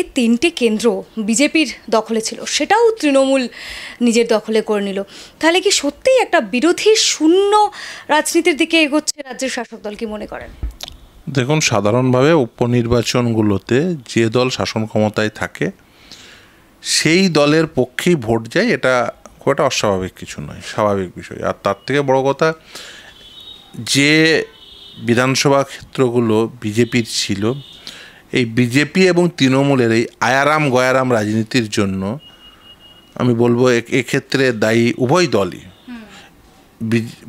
যে তিনটে কেন্দ্র বিজেপির দখলে ছিল সেটাও তৃণমূল নিজের দখলে করে নিল, তাহলে কি সত্যিই একটা বিরোধী শূন্য রাজনীতির দিকে এগোচ্ছে রাজ্যের শাসক দল, কি মনে করেন? দেখুন, সাধারণভাবে উপনির্বাচনগুলোতে যে দল শাসন ক্ষমতায় থাকে সেই দলের পক্ষেই ভোট যায়, এটা খুব একটা অস্বাভাবিক কিছু নয়, স্বাভাবিক বিষয়। আর তার থেকে বড় কথা, যে বিধানসভা ক্ষেত্রগুলো বিজেপির ছিল, এই বিজেপি এবং তৃণমূলের এই আয়ারাম গয়ারাম রাজনীতির জন্য আমি বলবো এক্ষেত্রে দায়ী উভয় দলই।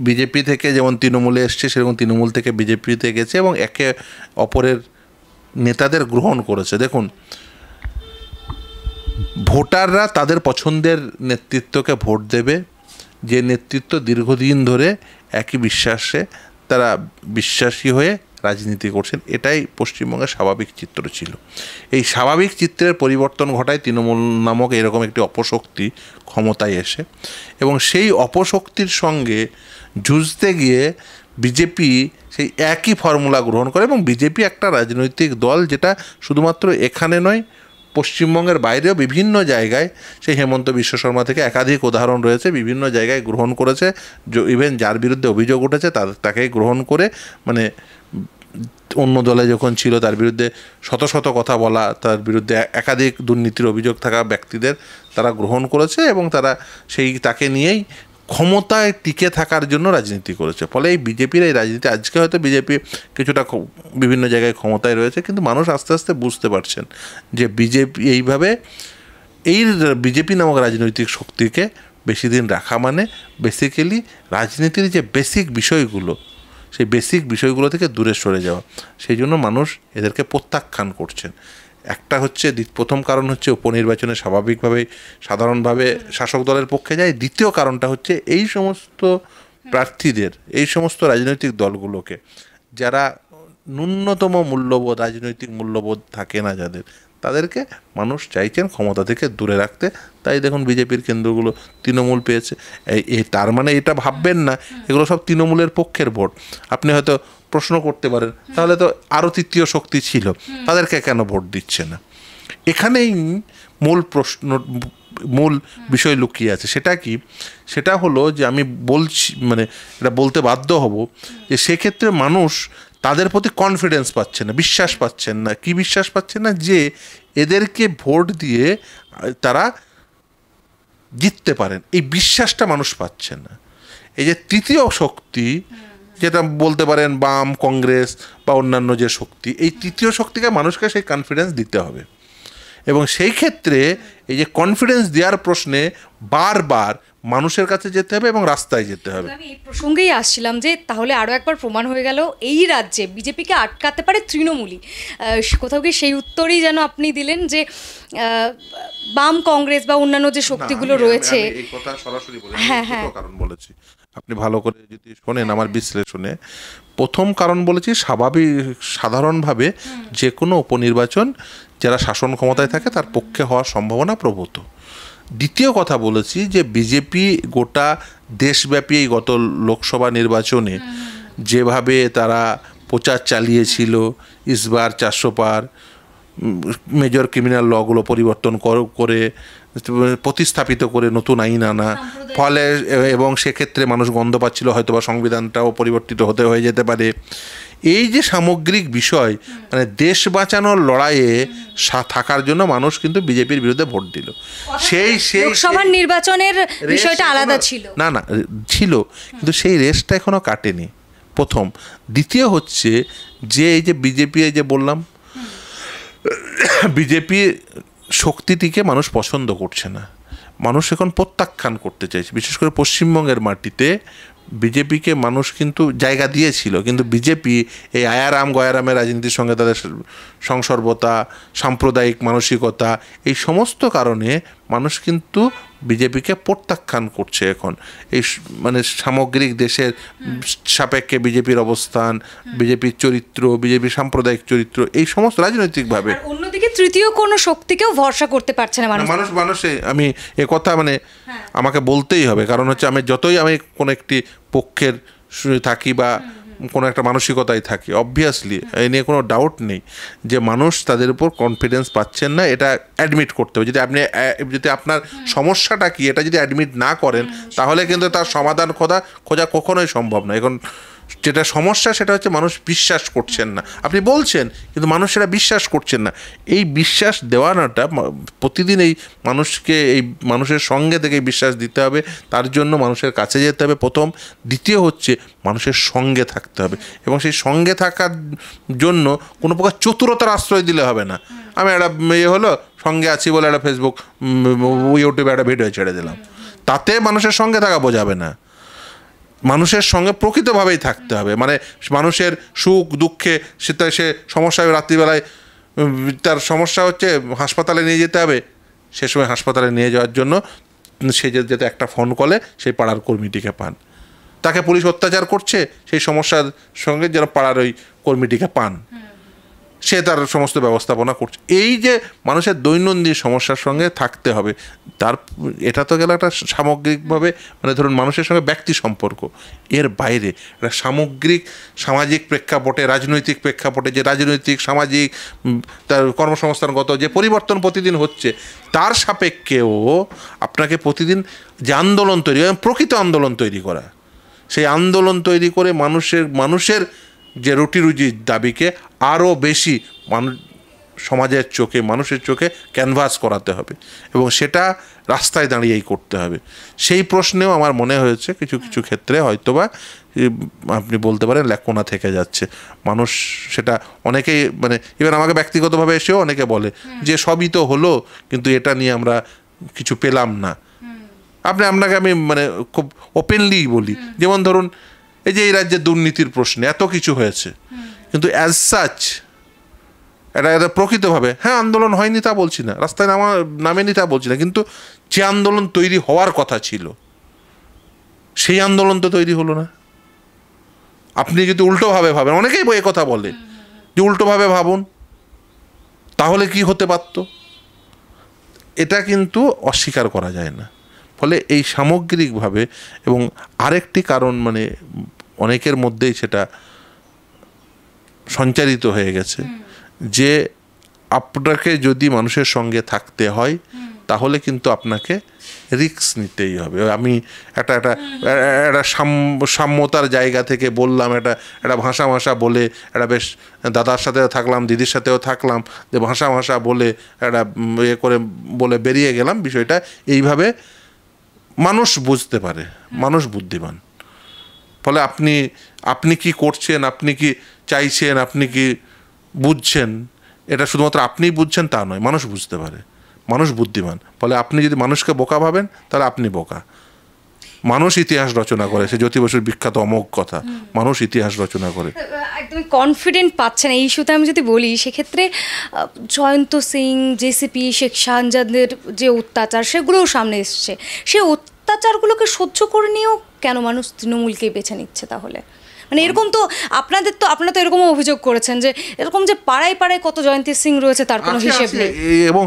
বিজেপি থেকে যেমন তৃণমূলে এসছে, সেরকম তৃণমূল থেকে বিজেপিতে গেছে এবং একে অপরের নেতাদের গ্রহণ করেছে। দেখুন, ভোটাররা তাদের পছন্দের নেতৃত্বকে ভোট দেবে, যে নেতৃত্ব দীর্ঘদিন ধরে একই বিশ্বাসে তারা বিশ্বাসী হয়ে রাজনীতি করছেন। এটাই পশ্চিমবঙ্গের স্বাভাবিক চিত্র ছিল। এই স্বাভাবিক চিত্রের পরিবর্তন ঘটায় তৃণমূল নামক এরকম একটি অপশক্তি ক্ষমতায় এসে, এবং সেই অপশক্তির সঙ্গে যুঝতে গিয়ে বিজেপি সেই একই ফর্মুলা গ্রহণ করে। এবং বিজেপি একটা রাজনৈতিক দল যেটা শুধুমাত্র এখানে নয়, পশ্চিমবঙ্গের বাইরেও বিভিন্ন জায়গায়, সেই হেমন্ত বিশ্ব শর্মা থেকে একাধিক উদাহরণ রয়েছে, বিভিন্ন জায়গায় গ্রহণ করেছে। ইভেন যার বিরুদ্ধে অভিযোগ উঠেছে তাকেই গ্রহণ করে, মানে অন্য দলে যখন ছিল তার বিরুদ্ধে শত শত কথা বলা, তার বিরুদ্ধে একাধিক দুর্নীতির অভিযোগ থাকা ব্যক্তিদের তারা গ্রহণ করেছে এবং তারা তাকে নিয়েই ক্ষমতায় টিকে থাকার জন্য রাজনীতি করেছে। ফলে এই বিজেপির এই রাজনীতি, আজকে হয়তো বিজেপি কিছুটা বিভিন্ন জায়গায় ক্ষমতায় রয়েছে, কিন্তু মানুষ আস্তে আস্তে বুঝতে পারছেন যে বিজেপি এইভাবে বিজেপি নামক রাজনৈতিক শক্তিকে বেশি দিন রাখা মানে বেসিক্যালি রাজনীতির যে বেসিক বিষয়গুলো, সেই বেসিক বিষয়গুলো থেকে দূরে সরে যাওয়া। সেই জন্য মানুষ এদেরকে প্রত্যাখ্যান করছেন। একটা হচ্ছে, প্রথম কারণ হচ্ছে উপনির্বাচনে স্বাভাবিকভাবেই সাধারণভাবে শাসক দলের পক্ষে যায়। দ্বিতীয় কারণটা হচ্ছে এই সমস্ত প্রার্থীদের, এই সমস্ত রাজনৈতিক দলগুলোকে যারা ন্যূনতম মূল্যবোধ, রাজনৈতিক মূল্যবোধ থাকে না যাদের, তাদেরকে মানুষ চাইছেন ক্ষমতা থেকে দূরে রাখতে। তাই দেখুন বিজেপির কেন্দ্রগুলো তৃণমূল পেয়েছে। তার মানে এটা ভাববেন না এগুলো সব তৃণমূলের পক্ষের ভোট। আপনি হয়তো প্রশ্ন করতে পারেন, তাহলে তো আরও তৃতীয় শক্তি ছিল, তাদেরকে কেন ভোট দিচ্ছে না? এখানেই মূল বিষয় লুকিয়ে আছে। সেটা কি? সেটা হলো যে আমি বলছি, মানে এটা বলতে বাধ্য হব যে সেক্ষেত্রে মানুষ তাদের প্রতি কনফিডেন্স পাচ্ছে না, বিশ্বাস পাচ্ছেন না। কি বিশ্বাস পাচ্ছেন না? যে এদেরকে ভোট দিয়ে তারা জিততে পারেন, এই বিশ্বাসটা মানুষ পাচ্ছে না। এই যে তৃতীয় শক্তি, যেটা বলতে পারেন বাম, কংগ্রেস বা অন্যান্য যে শক্তি, এই তৃতীয় শক্তিকে মানুষকে সেই কনফিডেন্স দিতে হবে। এবং সেই ক্ষেত্রে এই যে কনফিডেন্স দেওয়ার প্রশ্নে বারবার মানুষের কাছে যেতে হবে এবং রাস্তায় যেতে হবে। আমি এই প্রসঙ্গেই আসছিলাম যে তাহলে আরও একবার প্রমাণ হয়ে গেল এই রাজ্যে বিজেপিকে আটকাতে পারে তৃণমূলই। কোথাও কি সেই উত্তরই যেন আপনি দিলেন যে বাম, কংগ্রেস বা অন্যান্য যে শক্তিগুলো রয়েছে। এই কথা সরাসরি বলে কারণ বলেছি, আপনি ভালো করে যদি শোনেন আমার বিশ্লেষণে, প্রথম কারণ বলেছি সাধারণভাবে যে কোনো উপনির্বাচন যারা শাসন ক্ষমতায় থাকে তার পক্ষে হওয়ার সম্ভাবনা প্রভূত। দ্বিতীয় কথা বলেছি যে বিজেপি গোটা দেশব্যাপী এই গত লোকসভা নির্বাচনে যেভাবে তারা প্রচার চালিয়েছিল, ইসবার 400 পার, মেজর ক্রিমিনাল লগুলো পরিবর্তন করে প্রতিস্থাপিত করে নতুন আইন আনা, ফলে এবং সেক্ষেত্রে মানুষ গন্ধ পাচ্ছিল হয়তোবা সংবিধানটাও পরিবর্তিত হয়ে যেতে পারে। এই যে সামগ্রিক বিষয়, মানে দেশ বাঁচানোর লড়াইয়ে থাকার জন্য মানুষ কিন্তু বিজেপির বিরুদ্ধে ভোট দিল। সেই লোকসভার নির্বাচনের বিষয়টা আলাদা ছিল না ছিল, কিন্তু সেই রেসটা এখনো কাটেনি, প্রথম। দ্বিতীয় হচ্ছে যে এই যে বিজেপি, এই যে বললাম বিজেপি শক্তিটিকে মানুষ পছন্দ করছে না, মানুষ এখন প্রত্যাখ্যান করতে চাইছে। বিশেষ করে পশ্চিমবঙ্গের মাটিতে বিজেপিকে মানুষ কিন্তু জায়গা দিয়েছিল, কিন্তু বিজেপি এই আয়ারাম গয়ারামের রাজনীতির সঙ্গে তাদের সংসর্বতা, সাম্প্রদায়িক মানসিকতা, এই সমস্ত কারণে মানুষ কিন্তু বিজেপিকে প্রত্যাখ্যান করছে এখন। এই মানে সামগ্রিক দেশের সাপেক্ষে বিজেপির অবস্থান, বিজেপির চরিত্র, বিজেপির সাম্প্রদায়িক চরিত্র, এই সমস্ত রাজনৈতিকভাবে। অন্যদিকে তৃতীয় কোনো শক্তিকেও ভরসা করতে পারছে না মানুষে। আমি এ কথা মানে আমাকে বলতেই হবে, কারণ হচ্ছে আমি যতই আমি কোনো একটি পক্ষের থাকি বা কোনো একটা মানসিকতায় থাকে, অবভিয়াসলি এই নিয়ে কোনো ডাউট নেই যে মানুষ তাদের উপর কনফিডেন্স পাচ্ছেন না, এটা অ্যাডমিট করতে হবে। যদি আপনার সমস্যাটা কি এটা যদি অ্যাডমিট না করেন, তাহলে কিন্তু তার সমাধান খোঁজা কখনোই সম্ভব না। এখন যেটা সমস্যা সেটা হচ্ছে মানুষ বিশ্বাস করছেন না। আপনি বলছেন কিন্তু মানুষ সেটা বিশ্বাস করছেন না। এই বিশ্বাস দেওয়ানোটা প্রতিদিন এই মানুষকে, এই মানুষের সঙ্গে থেকে বিশ্বাস দিতে হবে। তার জন্য মানুষের কাছে যেতে হবে প্রথম। দ্বিতীয় হচ্ছে মানুষের সঙ্গে থাকতে হবে, এবং সেই সঙ্গে থাকার জন্য কোনো প্রকার চতুরতার আশ্রয় দিলে হবে না। আমি একটা হলো সঙ্গে আছি বলে একটা ফেসবুক ইউটিউবে একটা ভিডিও ছেড়ে দিলাম, তাতে মানুষের সঙ্গে থাকা বোঝাবে না। মানুষের সঙ্গে প্রকৃতভাবেই থাকতে হবে, মানে মানুষের সুখ দুঃখে সে সমস্যা রাত্রিবেলায় তার সমস্যা হচ্ছে হাসপাতালে নিয়ে যেতে হবে, সে সময় হাসপাতালে নিয়ে যাওয়ার জন্য সে যাতে একটা ফোন কলে সেই পাড়ার কর্মীটিকে পান। তাকে পুলিশ অত্যাচার করছে, সেই সমস্যার সঙ্গে যেন পাড়ার ওই কর্মীটিকে পান, সে তার সমস্ত ব্যবস্থাপনা করছে। এই যে মানুষের দৈনন্দিন সমস্যার সঙ্গে থাকতে হবে, তার এটা তো গেল একটা সামগ্রিকভাবে, মানে ধরুন মানুষের সঙ্গে ব্যক্তি সম্পর্ক। এর বাইরে একটা সামগ্রিক সামাজিক প্রেক্ষাপটে, রাজনৈতিক প্রেক্ষাপটে, যে রাজনৈতিক সামাজিক তার কর্মসংস্থানগত যে পরিবর্তন প্রতিদিন হচ্ছে, তার সাপেক্ষেও আপনাকে প্রতিদিন যে আন্দোলন তৈরি, প্রকৃত আন্দোলন তৈরি করা, সেই আন্দোলন তৈরি করে মানুষের যে রুটি রুজির দাবিকে আরও বেশি সমাজের চোখে, মানুষের চোখে ক্যানভাস করাতে হবে, এবং সেটা রাস্তায় দাঁড়িয়েই করতে হবে। সেই প্রশ্নেও আমার মনে হয়েছে কিছু কিছু ক্ষেত্রে হয়তোবা আপনি বলতে পারেন ল্যাকোনা থেকে যাচ্ছে। মানুষ সেটা অনেকেই, মানে ইভেন আমাকে ব্যক্তিগতভাবে এসেও অনেকে বলে যে সবই তো হলো, কিন্তু এটা নিয়ে আমরা কিছু পেলাম না। আপনাকে আমি মানে খুব ওপেনলি বলি, যেমন ধরুন এই যে এই রাজ্যে দুর্নীতির প্রশ্নে এত কিছু হয়েছে, কিন্তু অ্যাজ সাচ এটা প্রকৃতভাবে, হ্যাঁ আন্দোলন হয়নি তা বলছি না, রাস্তায় নামেনি তা বলছি না, কিন্তু যে আন্দোলন তৈরি হওয়ার কথা ছিল সেই আন্দোলন তো তৈরি হলো না। আপনি যদি উল্টোভাবে ভাবেন, অনেকেই এ কথা বলে যে উল্টোভাবে ভাবুন, তাহলে কি হতে পারত, এটা কিন্তু অস্বীকার করা যায় না। ফলে এই সামগ্রিকভাবে, এবং আরেকটি কারণ মানে অনেকের মধ্যেই সেটা সঞ্চারিত হয়ে গেছে যে আপনাকে যদি মানুষের সঙ্গে থাকতে হয় তাহলে কিন্তু আপনাকে রিস্ক নিতেই হবে। আমি একটা সাম্যতার জায়গা থেকে বললাম, একটা ভাষা বলে, একটা বেশ দাদার সাথেও থাকলাম, দিদির সাথেও থাকলাম, যে ভাষা বলে একটা করে বলে বেরিয়ে গেলাম। বিষয়টা এইভাবে মানুষ বুঝতে পারে, মানুষ বুদ্ধিমান। ফলে আপনি কি করছেন, আপনি কি চাইছেন, আপনি কি বুঝছেন, এটা শুধুমাত্র আপনিই বুঝছেন তা নয়, মানুষ বুঝতে পারে, মানুষ বুদ্ধিমান। ফলে আপনি যদি মানুষকে বোকা ভাবেন তাহলে আপনি বোকা। মানুষ ইতিহাস রচনা করে, সে জ্যোতি বসুর বিখ্যাত অমোঘ কথা, মানুষ ইতিহাস রচনা করে। একদমই কনফিডেন্ট পাচ্ছে না এই ইস্যুতে। আমি যদি বলি সেক্ষেত্রে জয়ন্ত সিং, জেসিপি, শেখ শাহজাদের যে অত্যাচার সেগুলোও সামনে এসছে, সেই অত্যাচারগুলোকে সহ্য করে নিয়েও কেন মানুষ তৃণমূলকেই বেছে নিচ্ছে তাহলে? মানে এরকম তো আপনারা তো এরকমও অভিযোগ করেছেন যে এরকম যে পাড়ায় পাড়ায় কত জয়ন্তী সিং রয়েছে তার কোনো হিসেব নেই, এবং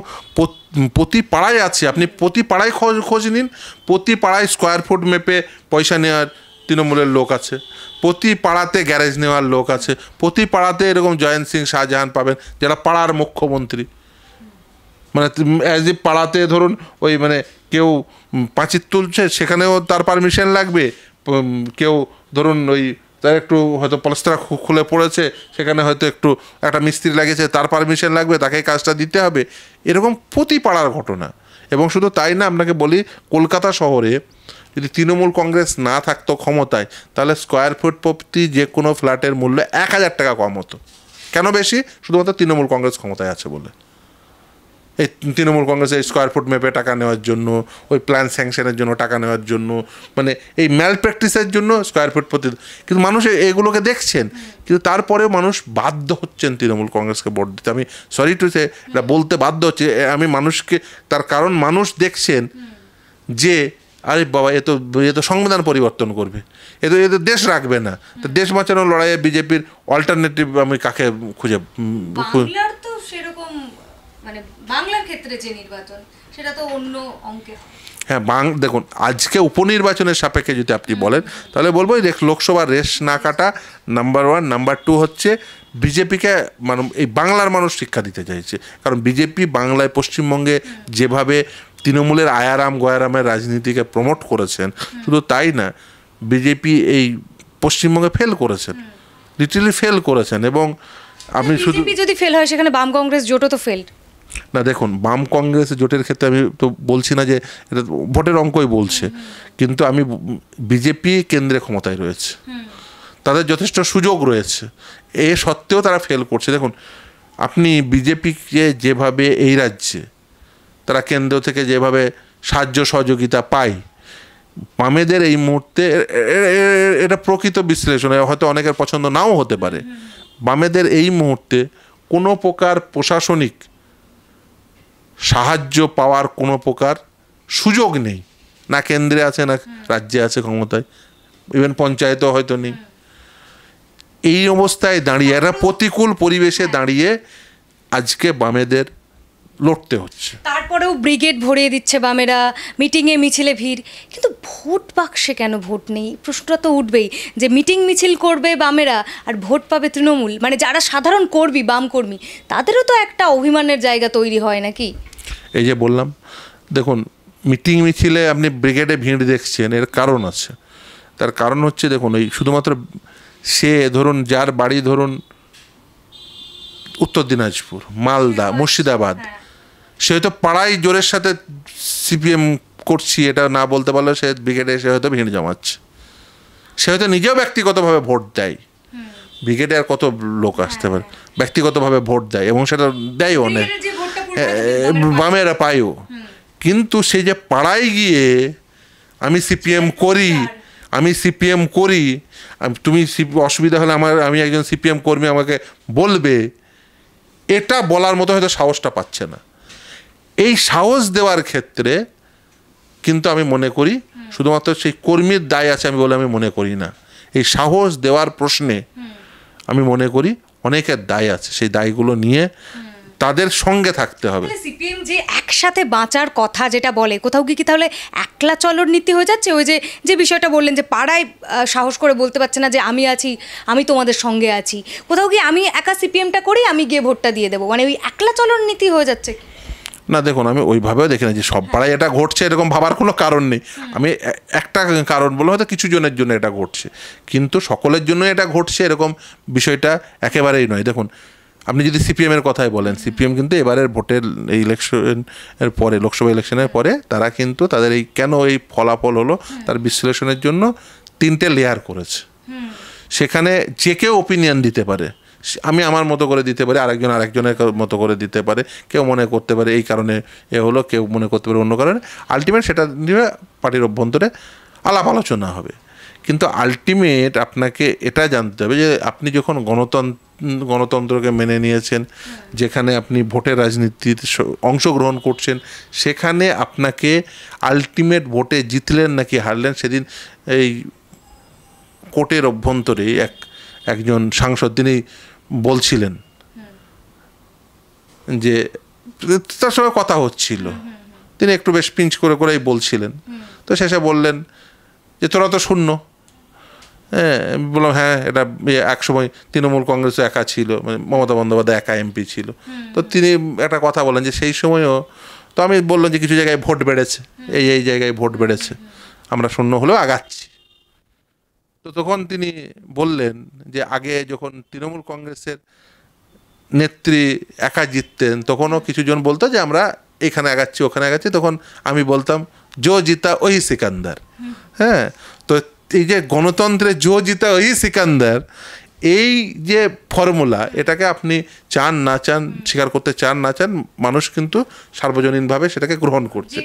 প্রতি পাড়ায় আছে। আপনি প্রতি পাড়ায় খোঁজ নিন, প্রতি পাড়ায় স্কোয়ার ফুট মেপে পয়সা নেওয়ার তৃণমূলের লোক আছে, প্রতি পাড়াতে গ্যারেজ নেওয়ার লোক আছে, প্রতি পাড়াতে এরকম জয়ন্ত সিং, শাহজাহান পাবেন যারা পাড়ার মুখ্যমন্ত্রী। মানে অ্যাজ এ পাড়াতে ধরুন ওই মানে কেউ পাঁচির তুলছে, সেখানেও তার পারমিশন লাগবে। কেউ ধরুন ওই তার একটু হয়তো পলস্তারা খুলে পড়েছে, সেখানে হয়তো একটা মিস্ত্রি লাগিয়েছে, তার পারমিশন লাগবে, তাকে কাজটা দিতে হবে। এরকম প্রতি পাড়ার ঘটনা। এবং শুধু তাই না, আপনাকে বলি কলকাতা শহরে যদি তৃণমূল কংগ্রেস না থাকতো ক্ষমতায়, তাহলে স্কোয়ার ফুট প্রতি যে কোনো ফ্ল্যাটের মূল্য 1000 টাকা কম হতো। কেন বেশি? শুধুমাত্র তৃণমূল কংগ্রেস ক্ষমতায় আছে বলে। এই তৃণমূল কংগ্রেসের স্কোয়ার ফুট মেপে টাকা নেওয়ার জন্য, ওই প্ল্যান স্যাংশনের জন্য টাকা নেওয়ার জন্য, মানে এই ম্যাল প্র্যাকটিসের জন্য স্কোয়ার ফুট প্রতি। কিন্তু মানুষ এগুলোকে দেখছেন, কিন্তু তারপরেও মানুষ বাধ্য হচ্ছেন তৃণমূল কংগ্রেসকে ভোট দিতে। আমি সরি টু সে এটা বলতে বাধ্য হচ্ছে আমি মানুষকে, তার কারণ মানুষ দেখছেন যে আরে বাবা এ তো সংবিধান পরিবর্তন করবে, এ তো দেশ রাখবে না। তো দেশ বাঁচানোর লড়াইয়ে বিজেপির অল্টারনেটিভ আমি কাকে খুঁজে সেরকম মানে মানে বাংলার ক্ষেত্রে যে নির্বাচন সেটা তো অন্য অঙ্কের। হ্যাঁ, দেখুন আজকে উপনির্বাচনের সাপেক্ষে যদি আপনি বলেন তাহলে বলবো এই লোকসভার রেস না কাটা নাম্বার 1, নাম্বার 2 হচ্ছে বিজেপিকে মানে এই বাংলার মানুষ শিক্ষা দিতে চাইছে। কারণ বিজেপি বাংলায় পশ্চিমবঙ্গে যেভাবে তৃণমূলের আয়ারাম গয়ারামের রাজনীতিকে প্রমোট করেছেন, শুধু তাই না, বিজেপি এই পশ্চিমবঙ্গে ফেল করেছেন, লিটারালি ফেল করেছেন। এবং আপনি শুধু যদি ফেল হয় সেখানে বাম কংগ্রেস জোটও তো ফেল না। দেখুন বাম কংগ্রেস জোটের ক্ষেত্রে আমি তো বলছি না যে এটা ভোটের অঙ্কই বলছে, কিন্তু আমি বিজেপি কেন্দ্রে ক্ষমতায় রয়েছে, তাদের যথেষ্ট সুযোগ রয়েছে, এ সত্ত্বেও তারা ফেল করছে। দেখুন আপনি বিজেপিকে যেভাবে এই রাজ্যে তারা কেন্দ্র থেকে যেভাবে সাহায্য সহযোগিতা পায়, বামেদের এই মুহূর্তে এটা প্রকৃত বিশ্লেষণ, হয়তো অনেকের পছন্দ নাও হতে পারে, বামেদের এই মুহূর্তে কোনো প্রকার প্রশাসনিক সাহায্য পাওয়ার কোনো প্রকার সুযোগ নেই, না কেন্দ্রে আছে না রাজ্যে আছে ক্ষমতায়, ইভেন পঞ্চায়েতও হয়তো নেই। এই অবস্থায় দাঁড়িয়ে একটা প্রতিকূল পরিবেশে দাঁড়িয়ে আজকে বামেদের লড়তে হচ্ছে। তারপরেও ব্রিগেড ভরিয়ে দিচ্ছে বামেরা, মিটিংয়ে মিছিলে ভিড়, কিন্তু ভোট বাক্সে কেন ভোট নেই? প্রশ্নটা তো উঠবেই যে মিটিং মিছিল করবে বামেরা আর ভোট পাবে তৃণমূল, মানে যারা সাধারণ কর্মী বাম কর্মী তাদেরও তো একটা অভিমানের জায়গা তৈরি হয় নাকি? এই যে বললাম, দেখুন মিটিং মিছিলে আপনি ব্রিগেডে ভিড় দেখছেন, এর কারণ আছে। তার কারণ হচ্ছে দেখুন ওই শুধুমাত্র সে ধরুন যার বাড়ি ধরুন উত্তর দিনাজপুর, মালদা, মুর্শিদাবাদ, সে হয়তো পাড়ায় জোরের সাথে সিপিএম করছি এটা না বলতে পারলে সে ব্রিগেডে এসে হয়তো ভিড় জমাচ্ছে, সে হয়তো নিজেও ব্যক্তিগতভাবে ভোট দেয়, ব্রিগেডে আর কত লোক আসতে পারে, ব্যক্তিগতভাবে ভোট দেয় এবং সেটা দেয় অনেক, বামেরা পায়ও। কিন্তু সে যে পাড়ায় গিয়ে আমি সিপিএম করি, তুমি অসুবিধা হলে আমি একজন সিপিএম কর্মী আমাকে বলবে, এটা বলার মতো হয়তো সাহসটা পাচ্ছে না। এই সাহস দেওয়ার ক্ষেত্রে কিন্তু আমি মনে করি শুধুমাত্র সেই কর্মীর দায় আছে আমি বলে আমি মনে করি না, এই সাহস দেওয়ার প্রশ্নে আমি মনে করি অনেকের দায় আছে, সেই দায়গুলো নিয়ে তাদের সঙ্গে থাকতে হবে। সিপিএম যে একসাথে বাঁচার কথা যেটা বলে, কোথাও কি তাহলে একলা চলর নীতি হয়ে যাচ্ছে? ওই যে বিষয়টা বললেন যে পাড়ায় সাহস করে বলতে পারছে না যে আমি আছি, আমি তোমাদের সঙ্গে আছি, কোথাও কি আমি একা সিপিএমটা করি, আমি গিয়ে ভোটটা দিয়ে দেবো, মানে ওই একলা চলর নীতি হয়ে যাচ্ছে? না দেখুন, আমি ওইভাবেও দেখি না যে সব পাড়ায় এটা ঘটছে এরকম ভাবার কোনো কারণ নেই। আমি একটা কারণ বলবো, হয়তো কিছু জনের জন্য এটা ঘটছে, কিন্তু সকলের জন্য এটা ঘটছে এরকম বিষয়টা একেবারেই নয়। দেখুন আপনি যদি সিপিএমের কথাই বলেন, সিপিএম কিন্তু এবারের ভোটের এই ইলেকশনের পরে, লোকসভা ইলেকশনের পরে তারা কিন্তু তাদের এই কেন এই ফলাফল হলো তার বিশ্লেষণের জন্য 3টে লেয়ার করেছে। সেখানে যে কেউ ওপিনিয়ন দিতে পারে, আমি আমার মতো করে দিতে পারি, আরেকজনের মতো করে দিতে পারে, কেউ মনে করতে পারে এই কারণে এ হলো, কেউ মনে করতে পারে অন্য কারণে, আলটিমেট সেটা নিয়ে পার্টির অভ্যন্তরে আলাপ আলোচনা হবে। কিন্তু আলটিমেট আপনাকে এটা জানতে হবে যে আপনি যখন গণতন্ত্রকে মেনে নিয়েছেন, যেখানে আপনি ভোটের রাজনীতিতে অংশগ্রহণ করছেন, সেখানে আপনাকে আলটিমেট ভোটে জিতলেন নাকি হারলেন, সেদিন এই কোর্টের অভ্যন্তরে একজন সাংসদ তিনি বলছিলেন যে তার সঙ্গে কথা হচ্ছিল, তিনি একটু বেশ পিঞ্চ করেই বলছিলেন, তো শেষে বললেন যে তোরা তো শূন্য। হ্যাঁ, বললাম হ্যাঁ, এটা একসময় তৃণমূল কংগ্রেসও একা ছিল, মানে মমতা বন্দ্যোপাধ্যায় একা এমপি ছিল। তো তিনি একটা কথা বলেন যে সেই সময়ও তো আমি বললাম যে কিছু জায়গায় ভোট বেড়েছে, এই জায়গায় ভোট বেড়েছে, আমরা শূন্য হলেও আগাচ্ছি। তো তখন তিনি বললেন যে আগে যখন তৃণমূল কংগ্রেসের নেত্রী একা জিততেন তখনও কিছুজন বলতো যে আমরা এখানে আগাচ্ছি ওখানে আগাচ্ছি, তখন আমি বলতাম জো জিতা ওই সিকান্দার। হ্যাঁ, তো এই যে গণতন্ত্রে জো জিতা ওই সিকান্দার, এই যে ফর্মুলা, এটাকে আপনি চান না চান, স্বীকার করতে চান না চান, মানুষ কিন্তু সার্বজনীনভাবে সেটাকে গ্রহণ করছে,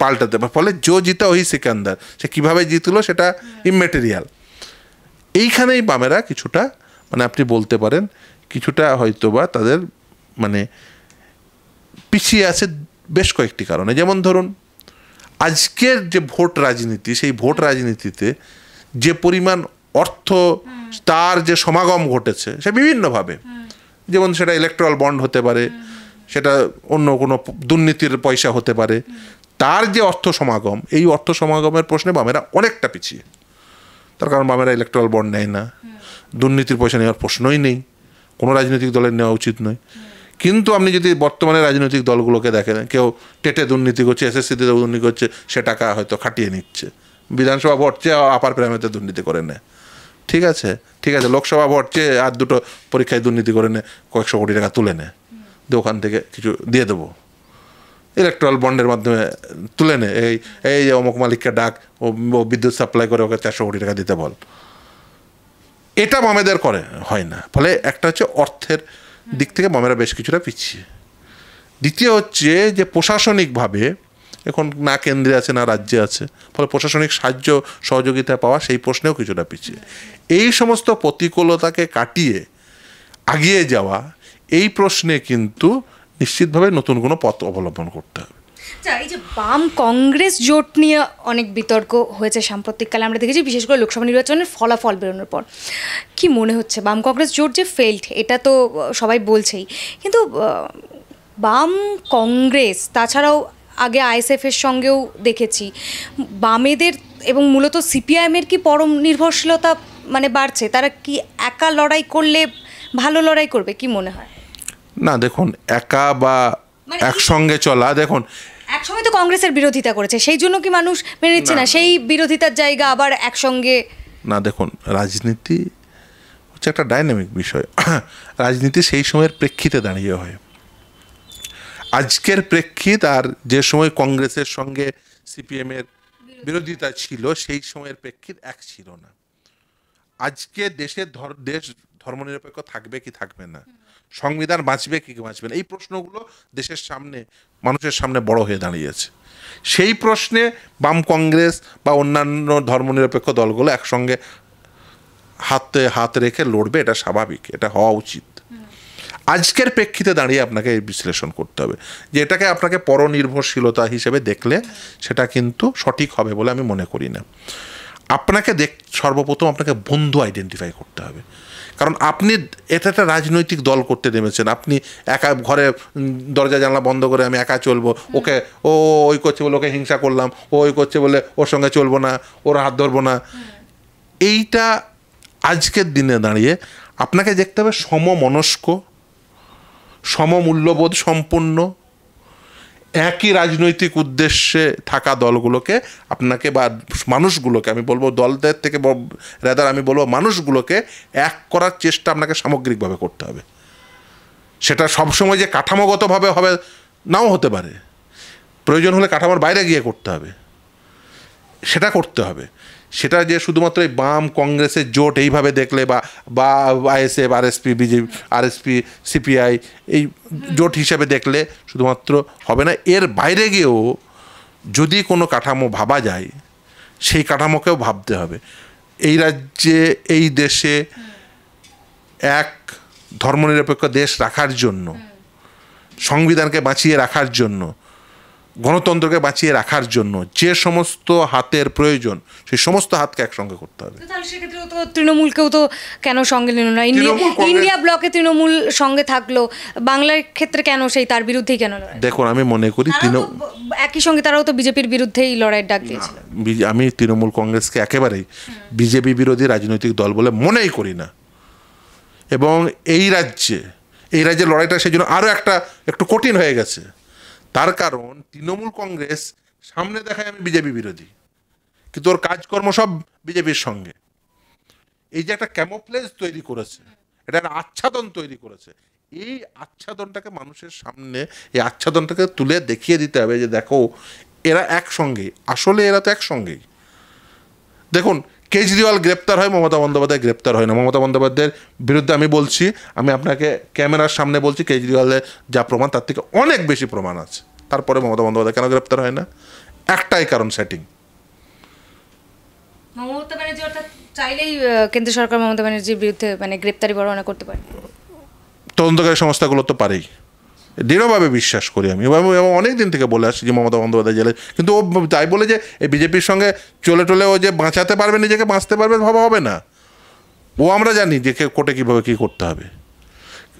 পাল্টাতে। ফলে জো জিতা ওই সিকান্দার, সে কীভাবে জিতলো সেটা ইমেটেরিয়াল। এইখানেই বামেরা কিছুটা, মানে আপনি বলতে পারেন কিছুটা হয়তোবা তাদের মানে পিছিয়ে আছে বেশ কয়েকটি কারণে। যেমন ধরুন আজকের যে ভোট রাজনীতি, সেই ভোট রাজনীতিতে যে পরিমাণ অর্থ তার যে সমাগম ঘটেছে সে বিভিন্নভাবে, যেমন সেটা ইলেকট্রাল বন্ড হতে পারে, সেটা অন্য কোনো দুর্নীতির পয়সা হতে পারে, তার যে অর্থ সমাগম, এই অর্থ সমাগমের প্রশ্নে বামেরা অনেকটা পিছিয়ে। তার কারণ বামেরা ইলেকট্রাল বন্ড নেয় না, দুর্নীতির পয়সা নেওয়ার প্রশ্নই নেই, কোনো রাজনৈতিক দলের নেওয়া উচিত নয়। কিন্তু আপনি যদি বর্তমানে রাজনৈতিক দলগুলোকে দেখেন, কেউ টেটে দুর্নীতি করছে, এসএসসিতে দুর্নীতি করছে, সে টাকা হয়তো খাটিয়ে নিচ্ছে, বিধানসভা ভোট চেয়ে আপার প্রাইমারিতে দুর্নীতি করে নেয়, ঠিক আছে, লোকসভা ভোট চেয়ে আর দুটো পরীক্ষায় দুর্নীতি করে নেয়, কয়েকশো কোটি টাকা তুলে নেয়, ওখান থেকে কিছু দিয়ে দেবো, ইলেকট্রাল বন্ডের মাধ্যমে তুলে নেয়, এই যে অমুক মালিককে ডাক, ও বিদ্যুৎ সাপ্লাই করে ওকে 400 কোটি টাকা দিতে বল। এটা বামেদের করে হয় না। ফলে একটা হচ্ছে অর্থের দিক থেকে বামেরা বেশ কিছুটা পিছিয়ে। দ্বিতীয় হচ্ছে যে প্রশাসনিকভাবে এখন না কেন্দ্রে আছে না রাজ্যে আছে, ফলে প্রশাসনিক সাহায্য সহযোগিতা পাওয়া সেই প্রশ্নেও কিছুটা পিছিয়ে। এই সমস্ত প্রতিকূলতাকে কাটিয়ে এগিয়ে যাওয়া, এই প্রশ্নে কিন্তু নিশ্চিতভাবে নতুন কোনো পথ অবলম্বন করতে হবে। এই যে বাম কংগ্রেস জোট নিয়ে অনেক বিতর্ক হয়েছে সাম্প্রতিককালে, আমরা দেখেছি বিশেষ করে লোকসভা নির্বাচনের ফলাফল বেরোনোর পর। কি মনে হচ্ছে বাম কংগ্রেস জোট যে ফেল্ড, এটা তো সবাই বলছেই, কিন্তু বাম কংগ্রেস তাছাড়াও আগে আইএসএফের সঙ্গেও দেখেছি বামেদের এবং মূলত সিপিআইএমের কি পরম নির্ভরশীলতা মানে বাড়ছে? তারা কি একা লড়াই করলে ভালো লড়াই করবে, কি মনে হয়? না দেখুন, একা বা একসঙ্গে চলা, দেখুন একসময় তো কংগ্রেসের বিরোধিতা করেছে, সেই জন্য কি মানুষ মেনে নিচ্ছে না সেই বিরোধিতার জায়গা আবার একসঙ্গে? না দেখুন, রাজনীতি হচ্ছে একটা ডাইনামিক বিষয়, রাজনীতি সেই সময়ের প্রেক্ষিতে দাঁড়িয়ে হয়। আজকের প্রেক্ষিত আর যে সময় কংগ্রেসের সঙ্গে সিপিএমের বিরোধিতা ছিল সেই সময়ের প্রেক্ষিত এক ছিল না। আজকে দেশ ধর্মনিরপেক্ষ থাকবে কি থাকবে না, সংবিধান বাঁচবে কি বাঁচবে না, এই প্রশ্নগুলো দেশের সামনে, মানুষের সামনে বড় হয়ে দাঁড়িয়েছে। সেই প্রশ্নে বাম কংগ্রেস বা অন্যান্য ধর্মনিরপেক্ষ দলগুলো একসঙ্গে হাতে হাত রেখে লড়বে, এটা স্বাভাবিক, এটা হওয়া উচিত। আজকের প্রেক্ষিতে দাঁড়িয়ে আপনাকে এই বিশ্লেষণ করতে হবে যে এটাকে আপনাকে পরনির্ভরশীলতা হিসেবে দেখলে সেটা কিন্তু সঠিক হবে বলে আমি মনে করি না। আপনাকে সর্বপ্রথম আপনাকে বন্ধু আইডেন্টিফাই করতে হবে, কারণ আপনি এটা একটা রাজনৈতিক দল করতে নেমেছেন। আপনি একা ঘরে দরজা জানলা বন্ধ করে আমি একা চলবো, ওকে ওই করছে বলে ওকে হিংসা করলাম, ওই করছে বলে ওর সঙ্গে চলবো না, ওর হাত ধরবো না, এইটা আজকের দিনে দাঁড়িয়ে আপনাকে দেখতে হবে সমমনস্ক, সমমূল্যবোধ সম্পন্ন, একই রাজনৈতিক উদ্দেশ্যে থাকা দলগুলোকে আপনাকে বা মানুষগুলোকে, আমি বলবো দলদের থেকে রাদার আমি বলবো মানুষগুলোকে এক করার চেষ্টা আপনাকে সামগ্রিকভাবে করতে হবে। সেটা সবসময় যে কাঠামোগতভাবে হবে নাও হতে পারে, প্রয়োজন হলে কাঠামোর বাইরে গিয়ে করতে হবে, সেটা করতে হবে। সেটা যে শুধুমাত্র এই বাম কংগ্রেসের জোট এইভাবে দেখলে বা ISF, RSP, BJP, RSP, CPI এই জোট হিসেবে দেখলে শুধুমাত্র হবে না, এর বাইরে গিয়েও যদি কোনো কাঠামো ভাবা যায় সেই কাঠামোকেও ভাবতে হবে। এই রাজ্যে, এই দেশে এক ধর্মনিরপেক্ষ দেশ রাখার জন্য, সংবিধানকে বাঁচিয়ে রাখার জন্য, গণতন্ত্রকে বাঁচিয়ে রাখার জন্য যে সমস্ত হাতের প্রয়োজন সেই সমস্ত হাতকে একসঙ্গে করতে হবে। তাহলে সেক্ষেত্রেও তো তৃণমূলকেও তো কেন সঙ্গে নিল না? ইন্ডিয়া ব্লকে তৃণমূল সঙ্গে থাকলো, বাংলার ক্ষেত্রে কেন সেই তার বিরুদ্ধেই কেন লড়াই? দেখুন, আমি মনে করি একই সঙ্গে তারাও তো বিজেপির বিরুদ্ধেই লড়াইয়ের ডাক দিয়েছিল। আমি তৃণমূল কংগ্রেসকে একেবারেই বিজেপি বিরোধী রাজনৈতিক দল বলে মনেই করি না। এবং এই রাজ্যে লড়াইটা সেই জন্য আরও একটু কঠিন হয়ে গেছে। তার কারণ তৃণমূল কংগ্রেস সামনে দেখায় আমি বিজেপি বিরোধী, কিন্তু ওর কাজকর্ম সব বিজেপির সঙ্গে। এই যে একটা ক্যামোফ্লেজ তৈরি করেছে, এটা একটা আচ্ছাদন তৈরি করেছে, এই আচ্ছাদনটাকে মানুষের সামনে, এই আচ্ছাদনটাকে তুলে দেখিয়ে দিতে হবে যে দেখো এরা একসঙ্গেই, আসলে এরা তো একসঙ্গেই। দেখুন, কেজরিওয়াল গ্রেপ্তার হয়, মমতা বন্দ্যোপাধ্যায় গ্রেপ্তার হয় না। মমতা বন্দ্যোপাধ্যায়ের বিরুদ্ধে আমি বলছি, আমি আপনাকে ক্যামেরার সামনে বলছি, কেজরিওয়ালের যা প্রমাণ তার থেকে অনেক বেশি প্রমাণ আছে, তারপরে মমতা বন্দ্যোপাধ্যায় কেন গ্রেপ্তার হয় না? একটাই কারণ, সেটিং। মমতা ব্যানার্জি অর্থাৎ চাইলেই কেন্দ্র সরকার মমতা ব্যানার্জির বিরুদ্ধে মানে গ্রেপ্তারি পরোয়ানা করতে পারে, তদন্তকারী সংস্থাগুলো তো পারেই, দৃঢ়ভাবে বিশ্বাস করি আমি। এবং অনেক দিন থেকে বলে আসছি যে মমতা বন্দ্যোপাধ্যায় জেলে, কিন্তু ও তাই বলে যে এই বিজেপির সঙ্গে চলে ও যে বাঁচাতে পারবে, নিজেকে বাঁচতে পারবে, ভাবা হবে না। ও আমরা জানি যে কোর্টে কীভাবে কী করতে হবে,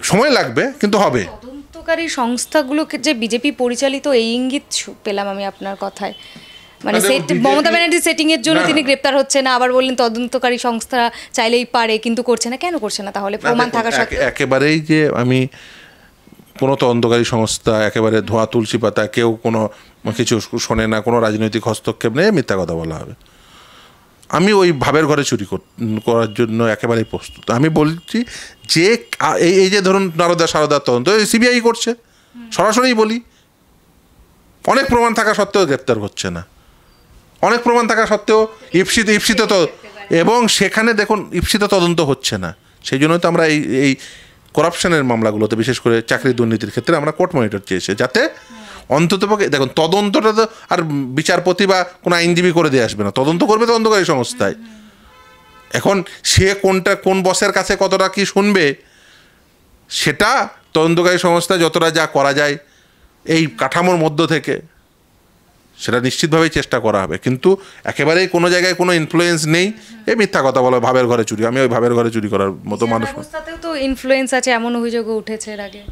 সময় লাগবে কিন্তু হবে। তদন্ত তদন্তকারী সংস্থাগুলোকে যে বিজেপি পরিচালিত, এই ইঙ্গিত পেলাম আমি আপনার কথায়। মানে মমতা ব্যানার্জি সেটিং এর জন্য তিনি গ্রেপ্তার হচ্ছে না, আবার বললেন তদন্তকারী সংস্থা চাইলেই পারে কিন্তু করছে না। কেন করছে না তাহলে প্রমাণ থাকা সত্ত্বেও? একেবারেই যে আমি কোনো তদন্তকারী সংস্থা একেবারে ধোয়া তুলসী পাতা, কেউ কোনো কিছু শোনে না, কোনো রাজনৈতিক হস্তক্ষেপ নেই, মিথ্যা কথা বলা হবে। আমি ওই ভাবের ঘরে চুরি করার জন্য একেবারেই প্রস্তুত। আমি বলছি যে এই যে ধরুন নারদা সারদার তদন্ত সিবিআই করছে, সরাসরি বলি, অনেক প্রমাণ থাকা সত্ত্বেও গ্রেপ্তার হচ্ছে না, অনেক প্রমাণ থাকা সত্ত্বেও ইপসিত এবং সেখানে দেখুন ইপসিত তদন্ত হচ্ছে না। সেই জন্যই তো আমরা এই করাপশনের মামলাগুলোতে, বিশেষ করে চাকরি দুর্নীতির ক্ষেত্রে আমরা কোর্ট মনিটর চেয়েছি, যাতে অন্ততপক্ষে দেখুন তদন্তটা তো আর বিচারপতি বা কোনো আইনজীবী করে দিয়ে আসবে না, তদন্ত করবে তদন্তকারী সংস্থায়। এখন সে কোন বসের কাছে কতটা কি শুনবে, সেটা তদন্তকারী সংস্থায় যতটা যা করা যায় এই কাঠামোর মধ্য থেকে সেটা নিশ্চিতভাবেই চেষ্টা করা হবে। কিন্তু একেবারেই কোনো জায়গায় কোনো ইনফ্লুয়েন্স নেই, এই মিথ্যা কথা বলে ভাবের ঘরে চুরি। আমি ওই ভাবের ঘরে চুরি করার মতো মানুষ। ব্যবস্থাতেও তো ইনফ্লুয়েন্স আছে, এমন অভিযোগও উঠেছে এর আগে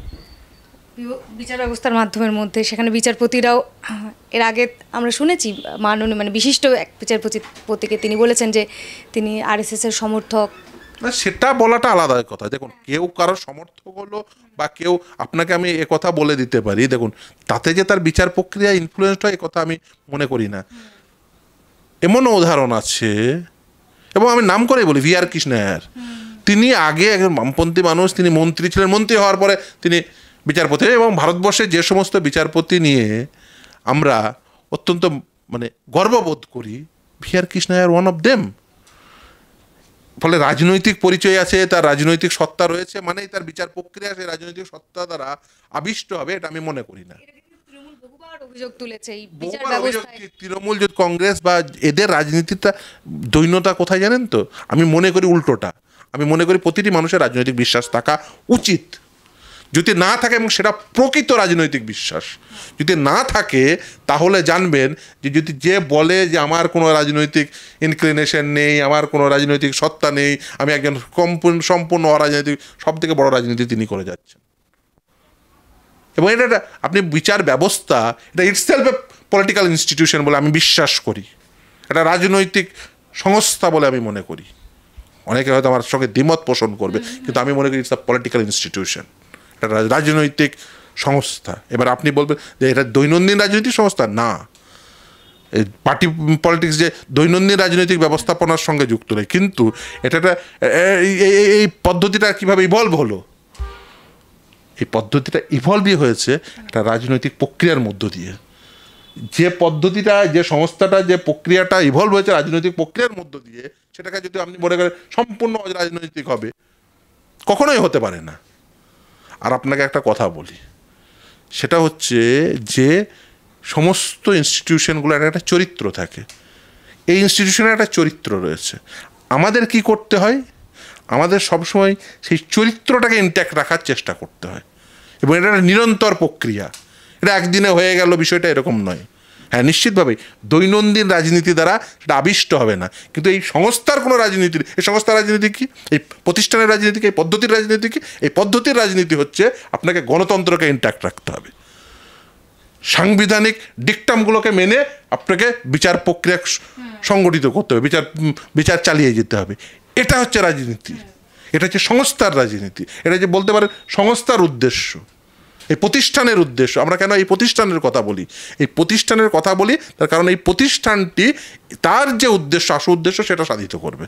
বিচার ব্যবস্থার মাধ্যমের মধ্যে। সেখানে বিচারপতিরাও, এর আগে আমরা শুনেছি মাননীয় মানে বিশিষ্ট এক বিচারপতিকে তিনি বলেছেন যে তিনি আরএসএস এর সমর্থক। না, সেটা বলাটা আলাদা কথা। দেখুন কেউ কারো সমর্থক হলো বা কেউ, আপনাকে আমি কথা বলে দিতে পারি, দেখুন তাতে যে তার বিচার প্রক্রিয়া ইনফ্লুয়েন্সড হয় এ কথা আমি মনে করি না। এমনও উদাহরণ আছে, এবং আমি নাম করে বলি, ভি আর কৃষ্ণায়ার। তিনি আগে একজন বামপন্থী মানুষ, তিনি মন্ত্রী ছিলেন, মন্ত্রী হওয়ার পরে তিনি বিচারপতি। এবং ভারতবর্ষে যে সমস্ত বিচারপতি নিয়ে আমরা অত্যন্ত মানে গর্ববোধ করি, V R কৃষ্ণায়ার one of them. ফলে রাজনৈতিক পরিচয় আছে, তার রাজনৈতিক সত্তা রয়েছে, মানেই তার বিচার প্রক্রিয়া সেই রাজনৈতিক সত্তা দ্বারা আবিষ্ট হবে, এটা আমি মনে করি না। তৃণমূল যদি কংগ্রেস বা এদের রাজনীতিটা দৈন্যতা কোথায় জানেন তো? আমি মনে করি উল্টোটা। আমি মনে করি প্রতিটি মানুষের রাজনৈতিক বিশ্বাস থাকা উচিত। যদি না থাকে, এবং সেটা প্রকৃত রাজনৈতিক বিশ্বাস যদি না থাকে, তাহলে জানবেন যে যদি যে বলে যে আমার কোনো রাজনৈতিক ইনক্লিনেশন নেই, আমার কোনো রাজনৈতিক সত্তা নেই, আমি একজন সম্পূর্ণ অরাজনৈতিক, সব থেকে বড় রাজনীতি তিনি করে যাচ্ছেন। এবং এটা আপনি বিচার ব্যবস্থা, এটা ইটসেলফ এ পলিটিক্যাল ইনস্টিটিউশন বলে আমি বিশ্বাস করি, এটা রাজনৈতিক সংস্থা বলে আমি মনে করি। অনেকে হয়তো আমার সঙ্গে দ্বিমত পোষণ করবে, কিন্তু আমি মনে করি ইটস আ পলিটিক্যাল ইনস্টিটিউশন, এটা রাজনৈতিক সংস্থা। এবার আপনি বলবেন যে এটা দৈনন্দিন রাজনৈতিক সংস্থা না, এই পার্টি পলিটিক্স যে দৈনন্দিন রাজনৈতিক ব্যবস্থাপনার সঙ্গে যুক্ত নয়। কিন্তু এটা এই পদ্ধতিটা কীভাবে ইভলভ হলো, এই পদ্ধতিটা ইভলভই হয়েছে একটা রাজনৈতিক প্রক্রিয়ার মধ্য দিয়ে। যে পদ্ধতিটা, যে সংস্থাটা, যে প্রক্রিয়াটা ইভলভ হয়েছে রাজনৈতিক প্রক্রিয়ার মধ্য দিয়ে, সেটাকে যদি আপনি মনে করেন সম্পূর্ণ রাজনৈতিক হবে, কখনোই হতে পারে না। আর আপনাকে একটা কথা বলি, সেটা হচ্ছে যে সমস্ত ইনস্টিটিউশনগুলোর একটা চরিত্র থাকে, এই ইনস্টিটিউশনের একটা চরিত্র রয়েছে। আমাদের কি করতে হয়? আমাদের সবসময় সেই চরিত্রটাকে ইনট্যাক্ট রাখার চেষ্টা করতে হয়, এবং এটা একটা নিরন্তর প্রক্রিয়া। এটা একদিনে হয়ে গেল বিষয়টা এরকম নয়। হ্যাঁ, নিশ্চিতভাবেই দৈনন্দিন রাজনীতি দ্বারা সেটা আবিষ্ট হবে না, কিন্তু এই সংস্থার কোনো রাজনীতি, এই সংস্থার রাজনীতি কি, এই প্রতিষ্ঠানের রাজনীতি কি, এই পদ্ধতির রাজনীতি কি? এই পদ্ধতির রাজনীতি হচ্ছে আপনাকে গণতন্ত্রকে ইনট্যাক্ট রাখতে হবে, সাংবিধানিক ডিকটামগুলোকে মেনে আপনাকে বিচার প্রক্রিয়া সংগঠিত করতে হবে, বিচার চালিয়ে যেতে হবে। এটা হচ্ছে রাজনীতি, এটা হচ্ছে সংস্থার রাজনীতি, এটা যে বলতে পারে সংস্থার উদ্দেশ্য, এই প্রতিষ্ঠানের উদ্দেশ্য। আমরা কেন এই প্রতিষ্ঠানের কথা বলি? এই প্রতিষ্ঠানের কথা বলি তার কারণ এই প্রতিষ্ঠানটি তার যে উদ্দেশ্য, আসল উদ্দেশ্য, সেটা সাধিত করবে।